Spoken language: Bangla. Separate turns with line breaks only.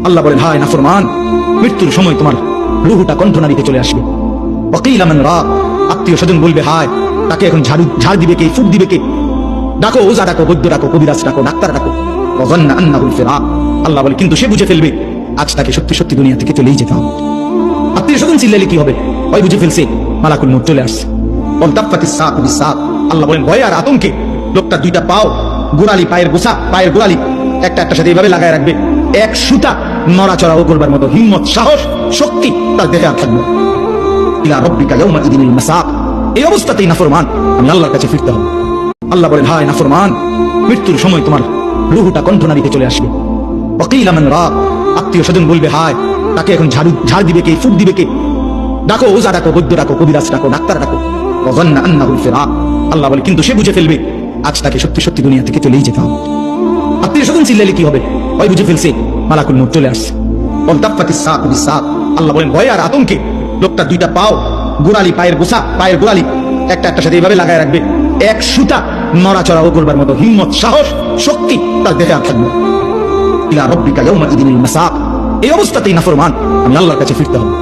আল্লাহ বলেন, হায় নাফরমান, মৃত্যুর সময় তোমার রুহুটা কণ্ঠনালীতে চলে আসবে। ওয়াকিল মান রাক, আত্মীয় স্বজন বলবে, হায় তাকে এখন ঝাড় দিবে কে, ফুক দিবে কে? ডাকো, ওজা ডাকো, বৈদ্য ডাকো, কবিরাজ ডাকো, ডাক্তার ডাকো। ওয়াযান্না আন্নাহুল ফিরাক, আল্লাহ বলে কিন্তু সে বুঝে ফেলবে আজ তাকে সত্যি সত্যি দুনিয়া থেকে চলেই যেতে হবে। আত্মীয় স্বজন চিল্লালে কি হবে? ওই বুঝে ফেলছে মালাকুল মউত চলে আসছে। ওয়ালতাফাতিস সাকু বিসাক, আল্লাহ বলেন ভয় আর আতঙ্কে লোকটা দুইটা পাও গোড়ালি, পায়ের গোছা, পায়ের গোড়ালি একটা একটা সাথে এইভাবে লাগায় রাখবে। এক সুতা নড়াচড়াও করবার মতো হিম্মত, সাহস, শক্তি তার দেহে আর থাকবে। ইলা রাব্বিকা ইয়াওমা ইদিনিল মাসাক, এই অবস্থাতেই নাফরমান আমি আল্লাহর কাছে ফিরতে হবে। আল্লাহ বলেন, হায় নাফরমান, মৃত্যুর সময় তোমার রুহুটা কণ্ঠনালীতে চলে আসবে। ওয়াকিল মান রাক, আত্মীয় স্বজন বলবে, হায় তাকে এখন ঝাড় দিবে কে, ফুক দিবে কে? ডাকো, ওজা ডাকো, বৈদ্য ডাকো, কবিরাজ ডাকো, ডাক্তার ডাকো। ওয়াযান্না আন্নাহুল ফিরাক, আল্লাহ বলে কিন্তু সে বুঝে ফেলবে আজ তাকে সত্যি সত্যি দুনিয়া থেকে চলেই যেতে হবে। আত্মীয় স্বজন চিল্লালে কি হবে? ওই বুঝে ফেলছে মালাকুল মউত চলে আসছে। ওয়ালতাফাতিস সাকু বিসাক, আল্লাহ বলেন ভয় আর আতঙ্কে লোকটা দুইটা পাও গোড়ালি, পায়ের গোছা, পায়ের গোড়ালি একটা একটা সাথে এইভাবে লাগায় রাখবে। এক সুতা নড়াচড়াও করবার মতো হিম্মত, সাহস, শক্তি তার দেহে আর থাকবে। ইলা রাব্বিকা ইয়াওমা ইদিনিল মাসাক, এই অবস্থাতেই নাফরমান আমি আল্লাহর কাছে ফিরতে হবে।